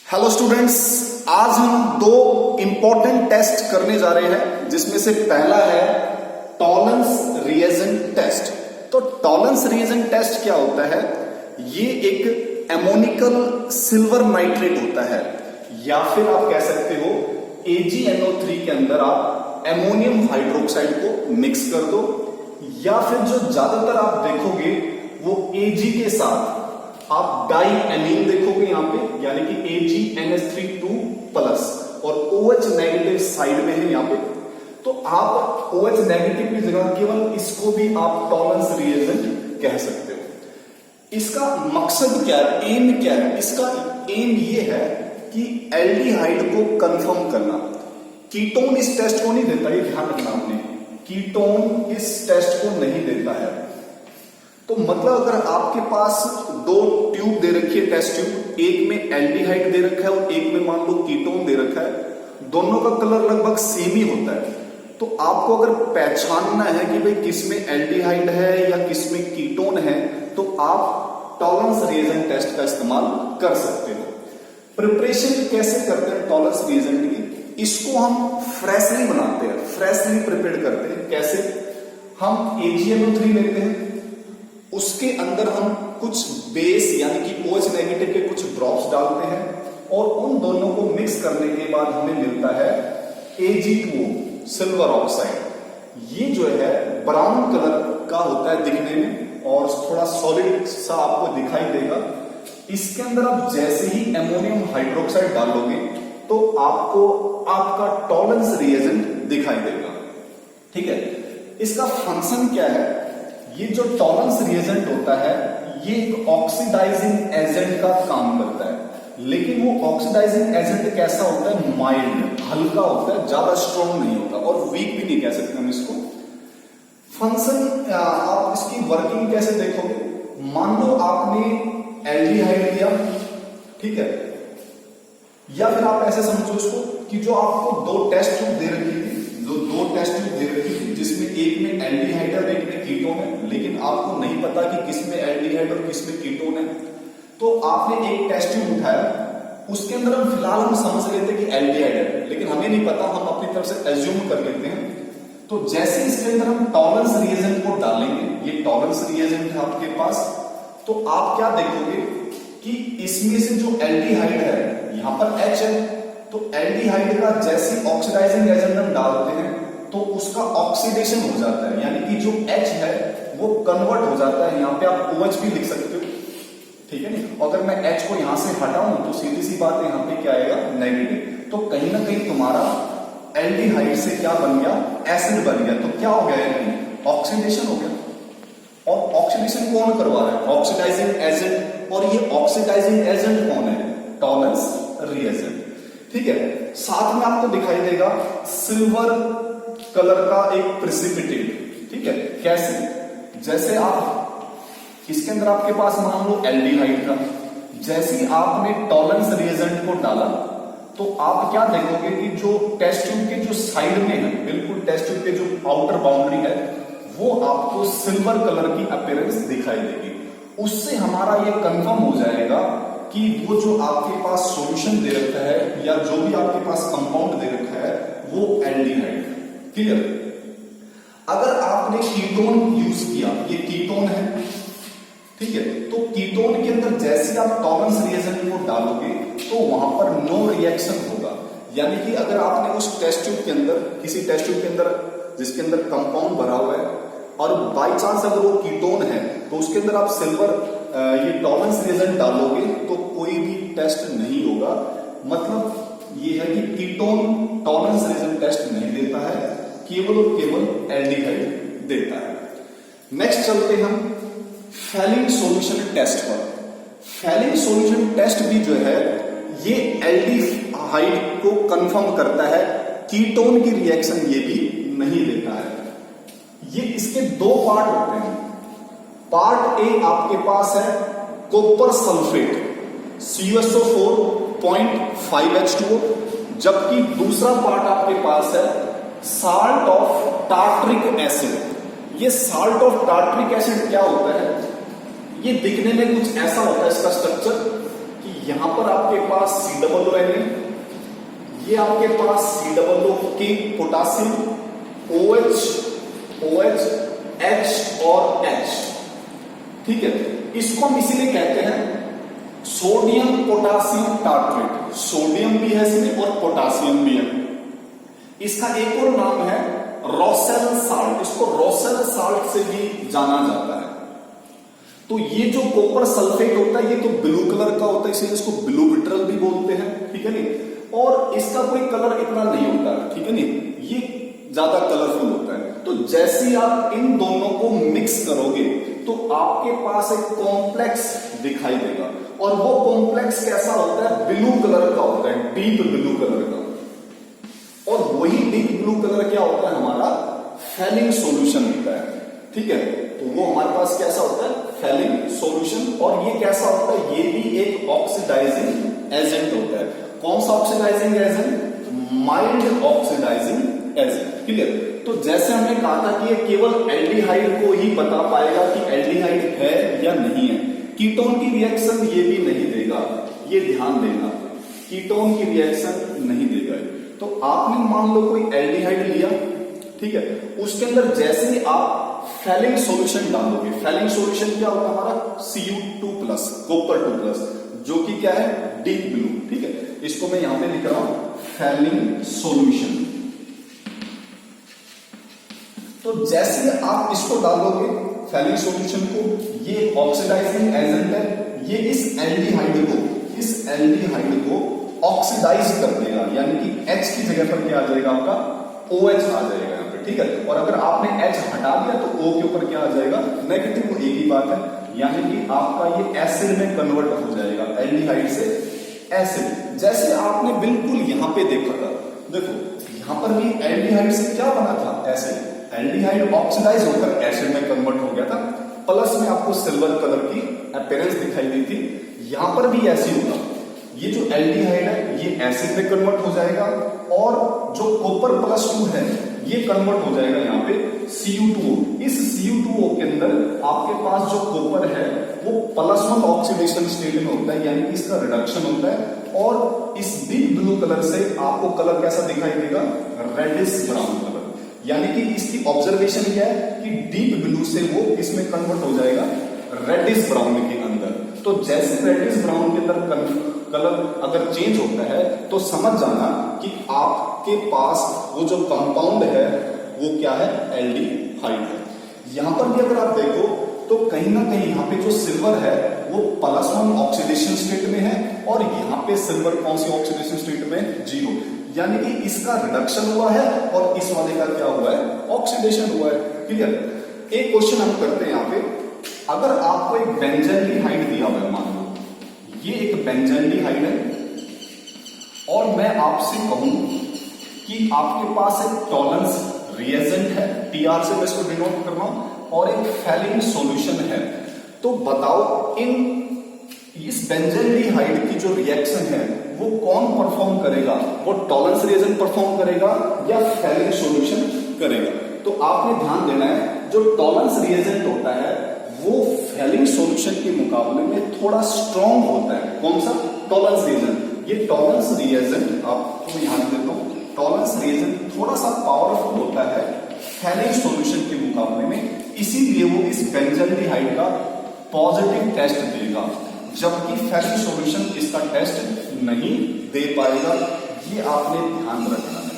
Hello students, आज हम दो इंपॉर्टेंट टेस्ट करने जा रहे हैं, जिसमें से पहला है टॉलरेंस रिएजेंट टेस्ट। तो टॉलरेंस रिएजेंट टेस्ट क्या होता है? ये एक एमोनिकल सिल्वर नाइट्रेट होता है, या फिर आप कह सकते हो AgNO3 के अंदर आप एमोनियम हाइड्रोक्साइड को मिक्स कर दो, या फिर जो ज्यादातर आप देखोगे वो Ag के साथ आप डाई एमीन देखोगे यहां पे, यानी कि AgNH3+ और OH नेगेटिव साइड में है यहां पे। तो आप OH नेगेटिव की जगह केवल इसको भी आप टॉलरेंस रिएजेंट कह सकते हो। इसका मकसद क्या है, एम क्या है? इसका एम ये है कि एल्डिहाइड को कंफर्म करना। कीटोन इस टेस्ट को नहीं देता, ये ध्यान रखना आपने, कीटोन इस टेस्ट को नहीं देता है। तो मतलब अगर आपके पास दो ट्यूब दे रखी है, टेस्ट ट्यूब, एक में एल्डिहाइड दे रखा है और एक में मान लो कीटोन दे रखा है, दोनों का कलर लगभग सेम ही होता है। तो आपको अगर पहचानना है कि भाई किसमें एल्डिहाइड है या किसमें कीटोन है, तो आप टॉलरेंस रिएजेंट टेस्ट का इस्तेमाल कर सकते हो। प्रिपरेशन कैसे करते हैं टॉलरेंस रिएजेंट की? इसको हम फ्रेशली बनाते हैं, फ्रेशली प्रिपेयर करते हैं। कैसे? हम AgNO3 लेते हैं, उसके अंदर हम कुछ बेस यानी कि OH नेगेटिव के कुछ ड्रॉप्स डालते हैं, और उन दोनों को मिक्स करने के बाद हमें मिलता है Ag2O सिल्वर ऑक्साइड। ये जो है ब्राउन कलर का होता है दिखने में और थोड़ा सॉलिड सा आपको दिखाई देगा। इसके अंदर आप जैसे ही एमोनियम हाइड्रोक्साइड डालोगे तो आपको आपका टॉलरेंस रिएजेंट दिखाई देगा। ठीक है, इसका फंक्शन क्या है? ये जो टॉलरेंस रिएजेंट होता है ये एक ऑक्सीडाइजिंग एजेंट का काम करता है, लेकिन वो ऑक्सीडाइजिंग एजेंट कैसा होता है? माइल्ड, हल्का होता है, ज्यादा स्ट्रॉन्ग नहीं होता, और वीक भी नहीं कह सकते हम इसको। फंक्शन, आप इसकी वर्किंग कैसे देखोगे? मान लो आपने एल्डिहाइड लिया, ठीक है, या फिर आप ऐसे समझो इसको कि जो आपको दो टेस्ट ट्यूब दे रखी थी, दो टेस्ट ट्यूब दे रखी थी, जिसमें एक में एल्डिहाइड है और एक में कीटोन है, लेकिन आपको नहीं पता कि किसमें एल्डिहाइड और किसमें कीटोन है। तो आपने एक टेस्ट ट्यूब उठाया, उसके अंदर हम फिलहाल हम समझ लेते कि एल्डिहाइड है, लेकिन हमें नहीं पता, हम अपनी तरफ से एज्यूम कर लेते हैं। तो जैसे इसके अंदर हम टॉलरेंस रिएजेंट को डालेंगे, ये टॉलरेंस रिएजेंट है आपके पास, तो आप क्या देखोगे कि इसमें से जो एल्डिहाइड है, यहां पर H है, तो एल्डिहाइड का जैसे ऑक्सीडाइजिंग एजेंट हम डालते हैं तो उसका ऑक्सीडेशन हो जाता है, यानी कि जो H है वो कन्वर्ट हो जाता है। यहां पे आप OH भी लिख सकते हो, ठीक है नहीं? अगर मैं H को यहां से हटाऊं तो सीधी सी बात है, यहां पे क्या आएगा? नेगेटिव। तो कहीं ना कहीं तुम्हारा एल्डिहाइड से क्या बन गया? एसिड बन गया। तो क्या हो गया? ऑक्सीडेशन हो गया। और ऑक्सीडेशन कौन करवा रहा है? Oxidising agent. और ये ऑक्सीडाइजिंग एजेंट कौन है? Tollens reagent. ठीक है, साथ में आपको दिखाई देगा सिल्वर कलर का एक प्रेसिपिटेट। ठीक है, कैसे? जैसे आप इसके अंदर आपके पास मान लो एल्डिहाइड था, जैसे ही आपने टॉलरेंस रिएजेंट को डाला तो आप क्या देखोगे कि जो टेस्ट ट्यूब के जो साइड में है, बिल्कुल टेस्ट ट्यूब के जो आउटर बाउंड्री है, वो आपको सिल्वर कलर की अपीयरेंस दिखाई देगी। उससे हमारा ये कंफर्म हो जाएगा कि वो जो आपके पास सॉल्यूशन दे रखा है या जो भी आपके पास कंपाउंड दे रखा है वो एल्डिहाइड। क्लियर? अगर आपने कीटोन यूज किया, ये कीटोन है, ठीक है, तो कीटोन के अंदर जैसे आप टॉलरेंस रिएजेंट को डालोगे तो वहां पर नो रिएक्शन होगा। यानी कि अगर आपने उस टेस्ट ट्यूब के अंदर, किसी टेस्ट ट्यूब के अंदर जिसके अंदर कंपाउंड भरा हुआ है, और बाई चांस अगर वो कीटोन है तो उसके अंदर आप सिल्वर ये टॉलरेंस रिएजेंट डालोगे तो कोई भी टेस्ट नहीं होगा। मतलब ये है कि कीटोन टॉलरेंस रिएजेंट टेस्ट नहीं देता है, केवल और केवल एल्डिहाइड देता है। नेक्स्ट चलते हम फैलिंग सॉल्यूशन टेस्ट पर। फैलिंग सॉल्यूशन टेस्ट भी जो है ये एल्डिहाइड को कंफर्म करता है, कीटोन की रिएक्शन ये भी नहीं देता है। ये इसके दो पार्ट होते हैं। पार्ट ए आपके पास है कॉपर सल्फेट CuSO4 0.5H2O, जबकि दूसरा पार्ट आपके पास है साल्ट ऑफ टार्ट्रिक एसिड। ये साल्ट ऑफ टार्ट्रिक एसिड क्या होता है? ये दिखने में कुछ ऐसा होता है इसका स्ट्रक्चर कि यहां पर आपके पास COO है, ये आपके पास COO की पोटासियम, OH, OH, H और H, ठीक है। इसको हम इसीलिए कहते हैं सोडियम पोटासियम टार्ट्रेट। सोडियम भी है इसमें और पोटासियम भी है। इसका एक और नाम है रोसेल साल्ट, इसको रोसेल साल्ट से भी जाना जाता है। तो ये जो कॉपर सल्फेट होता है ये तो ब्लू कलर का होता है, इसीलिए इसको ब्लू विट्रल भी बोलते हैं, ठीक है नहीं। और इसका कोई कलर इतना नहीं होता है, ठीक है नहीं, ये ज्यादा कलरफुल होता है। तो जैसे ही आप इन दोनों को मिक्स करोगे तो आपके पास एक कॉम्प्लेक्स दिखाई देगा, और वो कॉम्प्लेक्स कैसा होता है, ब्लू कलर का होता है, डीप ब्लू कलर का। और वही डीप ब्लू कलर क्या होता है, हमारा फेलिंग सॉल्यूशन होता है, ठीक है। तो वो हमारे पास कैसा होता है, फेलिंग सॉल्यूशन। और ये कैसा होता है, ये भी एक ऑक्सीडाइजिंग एजेंट होता है। कौन सा oxidising agent, mild oxidising agent, clear. तो जैसे हमने कहा था कि ये केवल एल्डिहाइड को ही बता पाएगा कि एल्डिहाइड है या नहीं है, कीटोन की रिएक्शन ये भी नहीं देगा, ये ध्यान देना, कीटोन की रिएक्शन नहीं देगा। तो आपने मान लो कोई एल्डिहाइड लिया, ठीक है, उसके अंदर जैसे ही आप फेलिंग सॉल्यूशन डालोगे, फेलिंग सॉल्यूशन क्या होता है हमारा, Cu2+, कॉपर 2+, जो कि क्या है, डीप ब्लू, ठीक है। इसको मैं यहां पे लिख रहा हूं फेलिंग सॉल्यूशन। तो जैसे आप इसको डालोगे फेलिंग सॉल्यूशन को, ये ऑक्सीडाइजिंग एजेंट है, ये इस एल्डिहाइड को ऑक्सीडाइज कर देगा, यानी कि H की जगह पर क्या आ जाएगा, आपका OH आ जाएगा यहाँ पे, ठीक है। और अगर आपने H हटा दिया तो O के ऊपर क्या आ जाएगा, नेगेटिव। वो एक ही बात है, यानी कि आपका ये एसिड में कन्वर्ट हो जाएगा, एल्डिहाइड से एसिड। जैसे आपने बिल्कुल यहां पे देखा था, देखो यहां पर भी एल्डिहाइड से क्या बना था, एसिड। एल्डिहाइड ऑक्सीडाइज होकर एसिड में कन्वर्ट हो गया था, प्लस में आपको सिल्वर कलर की अपीयरेंस दिखाई दी थी। यहां पर भी ऐसे होगा, ये जो एल्डिहाइड है ये एसिड में कन्वर्ट हो जाएगा, और जो कॉपर +2 है ये कन्वर्ट हो जाएगा यहाँ पे Cu2O। इस Cu2O के अंदर आपके पास जो कॉपर है वो +1 ऑक्सीडेशन स्टेट में होता है, यानी कि इसका रिडक्शन होता है। और इस डीप ब्लू कलर से आपको कलर कैसा दिखाई देगा, रेडिश ब्राउन कलर। यानी कि इसकी ऑब्जर्वेशन क्या है कि डीप ब्लू से वो इसमें कन्वर्ट हो जाएगा रेडिश ब्राउन के अंदर। तो जैसे रेडिश ब्राउन के अंदर कलर अगर चेंज होता है तो समझ जाना कि आपके पास वो जो कंपाउंड है वो क्या है, एल्डिहाइड है। यहां पर भी अगर आप देखो तो कहीं ना कहीं यहाँ पे जो सिल्वर है वो +1 ऑक्सीडेशन स्टेट में है, और यहाँ पे सिल्वर कौन सी ऑक्सीडेशन स्टेट में, 0। यानी कि इसका रिडक्शन हुआ है और इस वाले का क्या हुआ है, ऑक्सीडेशन हुआ है, क्लियर। एक क्वेश्चन हम करते हैं यहाँ पे, अगर आपको एक बेंजल्डिहाइड दिया हुआ है, मान लो ये एक बेंजल्डिहाइड है, और मैं आपसे कहूं कि आपके पास एक टॉलरेंस रिएजेंट है, TR से मैं इसको डिनोट कर रहा हूं, और एक फेलिंग सॉल्यूशन है, तो बताओ इस बेंजल्डिहाइड की जो रिएक्शन है वो कौन परफॉर्म करेगा, वो टॉलरेंस रिएजेंट परफॉर्म करेगा या फेलिंग सॉल्यूशन करेगा। तो आपने ध्यान देना है, जो टॉलरेंस रिएजेंट होता है वो फेलिंग सॉल्यूशन के मुकाबले में थोड़ा स्ट्रॉन्ग होता है। कौन सा, टॉलरेंस रिएजेंट। ये टॉलरेंस रिएजेंट आपको यहां देता हूं, टॉलरेंस रिएजेंट थोड़ा सा पावरफुल होता है फेलिंग सॉल्यूशन के मुकाबले में, इसीलिए वो इस बेंजल्डिहाइड का पॉजिटिव टेस्ट देगा, जबकि फेलिंग सॉल्यूशन इसका टेस्ट नहीं दे पाएगा। ये आपने ध्यान रखना है।